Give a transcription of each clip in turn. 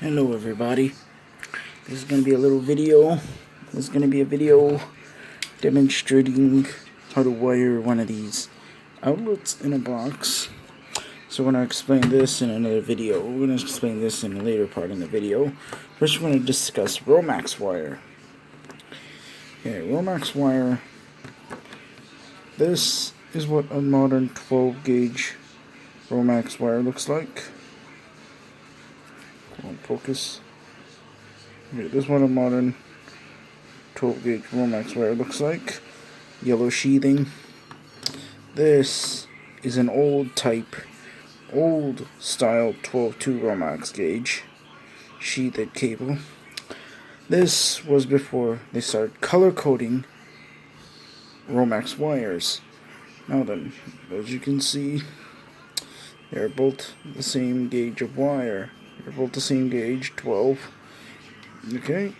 Hello everybody, this is going to be a little video. This is going to be a video demonstrating how to wire one of these outlets in a box. So we're going to explain this in another video. We're going to explain this in a later part in the video. First we're going to discuss romex wire. Okay, romex wire. This is what a modern 12 gauge romex wire looks like. Focus. Okay, this is what a modern 12 gauge romex wire looks like. Yellow sheathing. This is an old style 12-2 romex gauge sheathed cable. This was before they started color coding romex wires. Now then, as you can see, they're both the same gauge of wire. They're both the same gauge, 12. Okay,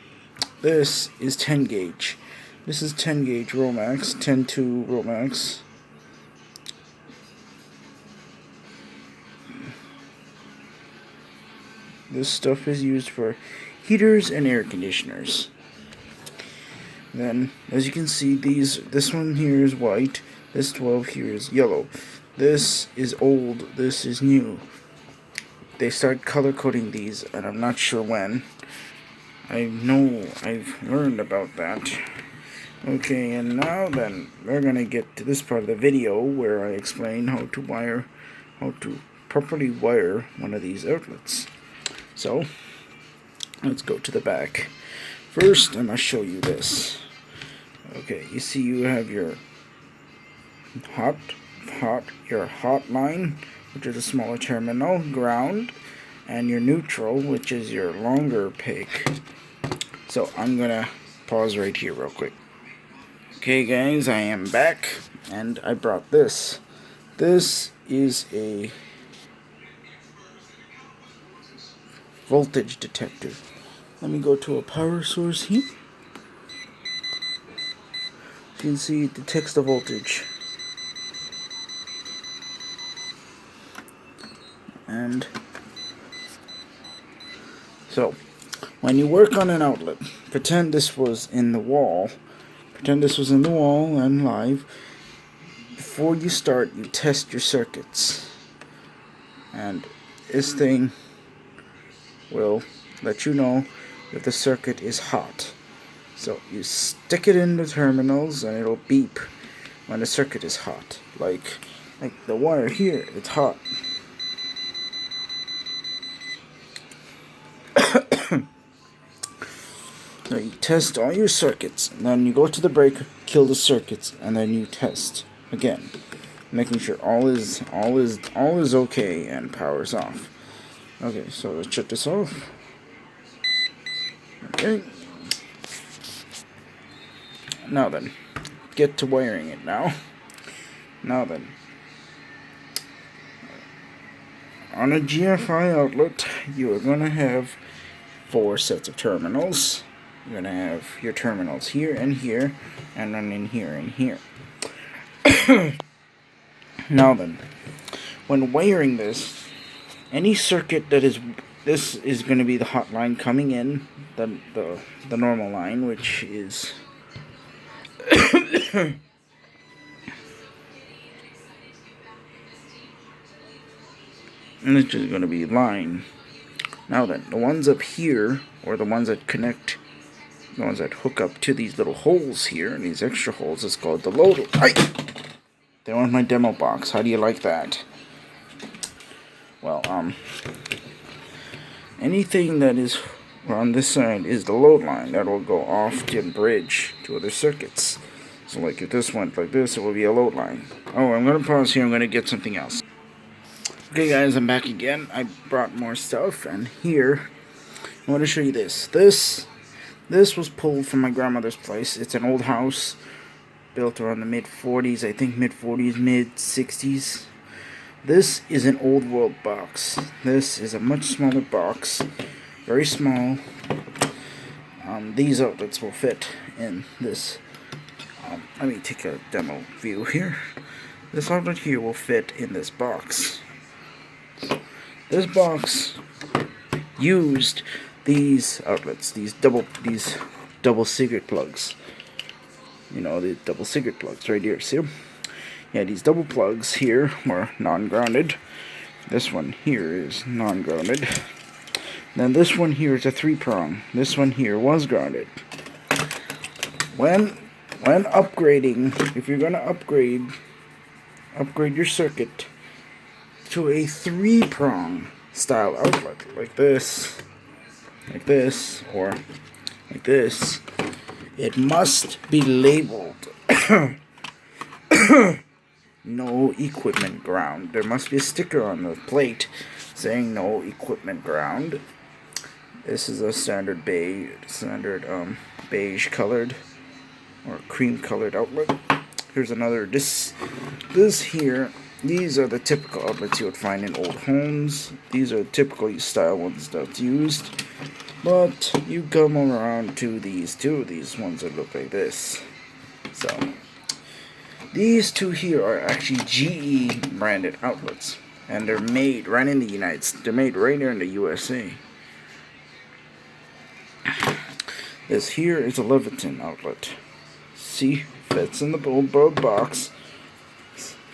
this is 10 gauge. This is 10 gauge romex, 10-2 romex. This stuff is used for heaters and air conditioners. Then, as you can see, this one here is white. This 12 here is yellow. This is old. This is new. They start color coding these, and I'm not sure when. I know I've learned about that. Okay, and now then, we're gonna get to this part of the video where I explain how to properly wire one of these outlets. So, let's go to the back. First, I'm gonna show you this. Okay, you see you have your hot line, which is a smaller terminal, ground, and your neutral, which is your longer pig. So I'm gonna pause right here real quick. Okay guys, I am back, and I brought this. This is a voltage detector. Let me go to a power source here. You can see it detects the voltage. And so, when you work on an outlet, pretend this was in the wall. Pretend this was in the wall and live. Before you start, you test your circuits. And this thing will let you know if the circuit is hot. So you stick it in the terminals and it'll beep when the circuit is hot. Like the wire here, it's hot. So you test all your circuits, and then you go to the breaker, kill the circuits, and then you test again, making sure all is okay and power's off. Okay, so let's shut this off. Okay. Now then, get to wiring it now. Now then, on a GFI outlet, you are gonna have 4 sets of terminals. You're going to have your terminals here, and then in here and here. Now then, when wiring this, any circuit this is going to be the hot line coming in, the normal line, which is and it's just going to be line. Now then, the ones up here, or the ones that connect, the ones that hook up to these little holes here, and these extra holes, is called the load. They want my demo box. How do you like that? Well, anything that is on this side is the load line. That will go off to bridge to other circuits. So like if this went like this, it will be a load line. Oh, I'm going to pause here. I'm going to get something else. Okay guys, I'm back again. I brought more stuff, and here I want to show you this. This was pulled from my grandmother's place. It's an old house built around the mid-40s, I think mid-40s, mid-60s. This is an old world box. This is a much smaller box, very small. These outlets will fit in this. Let me take a demo view here. This outlet here will fit in this box. This box used these outlets, these double cigarette plugs. You know, the double cigarette plugs right here. See? Yeah, these double plugs here were non-grounded. This one here is non-grounded. Then this one here is a 3-prong. This one here was grounded. When upgrading, if you're gonna upgrade your circuit to a 3-prong style outlet, like this, or like this, it must be labeled no equipment ground. There must be a sticker on the plate saying no equipment ground. This is a standard beige colored or cream colored outlet. Here's another. This here. These are the typical outlets you would find in old homes. These are typical style ones that's used. But you come around to these two. These ones that look like this. So these two here are actually GE branded outlets, and they're made right in the United States. They're made right here in the USA. This here is a Leviton outlet. See, fits in the old box.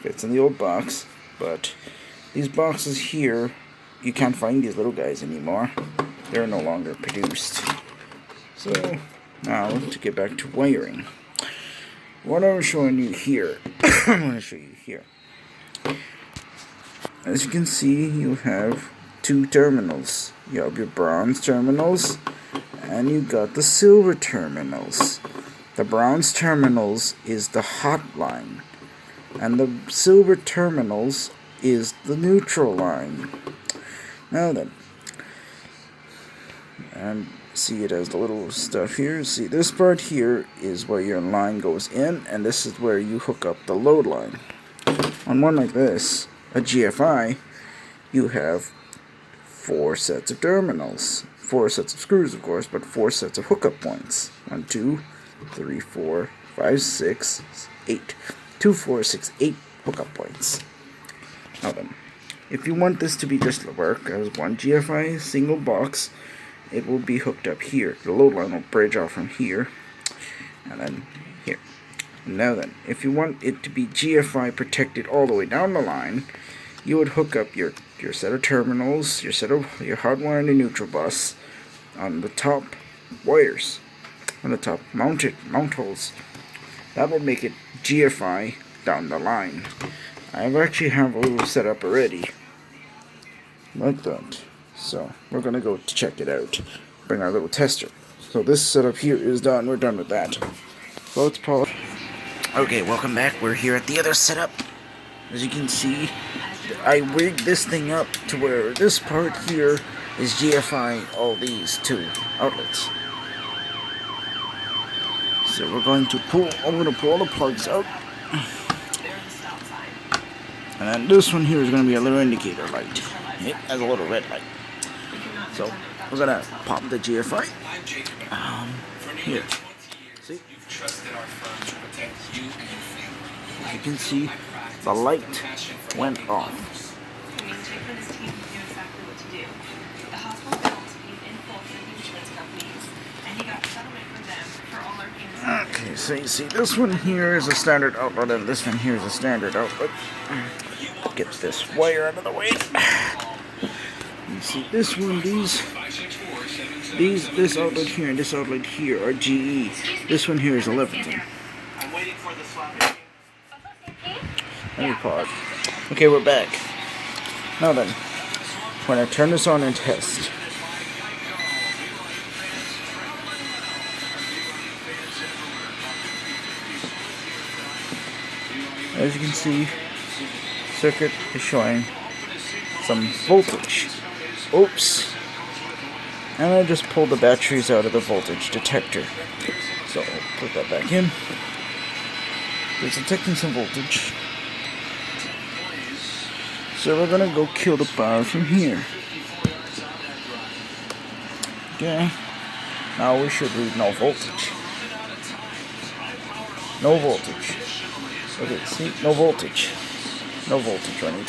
Fits in the old box, but these boxes here, you can't find these little guys anymore. They're no longer produced. So now to get back to wiring, what I was showing you here, I'm going to show you here. As you can see, you have 2 terminals. You have your bronze terminals, and you got the silver terminals. The bronze terminals is the hot line, and the silver terminals is the neutral line. Now then, and see, it has the little stuff here. See, this part here is where your line goes in, and this is where you hook up the load line. On one like this, a GFI, you have 4 sets of terminals. 4 sets of screws, of course, but 4 sets of hookup points. 1, 2, 3, 4, 5, 6, 8. 2, 4, 6, 8 hookup points. Now then, if you want this to be just work as one GFI single box, it will be hooked up here. The load line will bridge off from here, and then here. Now then, if you want it to be GFI protected all the way down the line, you would hook up your set of terminals, your hot wire and the neutral bus on the top wires, on the top mount holes. That will make it GFI down the line. I actually have a little setup already, like that. So we're gonna go to check it out. Bring our little tester. So this setup here is done. We're done with that. So let's polish. Okay, welcome back. We're here at the other setup. As you can see, I rigged this thing up to where this part here is GFI all these 2 outlets. So we're going to I'm going to pull all the plugs out. And then this one here is going to be a little indicator light. It has a little red light. So we're going to pop the GFI here. See? As you can see, the light went off. Okay, so you see this one here is a standard outlet, and this one here is a standard outlet. Get this wire out of the way. You see this one, this outlet here and this outlet here are GE. This one here is a Leviton. Let me pause. Okay, we're back. Now then, when I turn this on and test, as you can see, circuit is showing some voltage. Oops. And I just pulled the batteries out of the voltage detector. So I'll put that back in. It's detecting some voltage. So we're gonna go kill the power from here. Okay. Now we should read no voltage. No voltage. Okay, see? No voltage. No voltage running.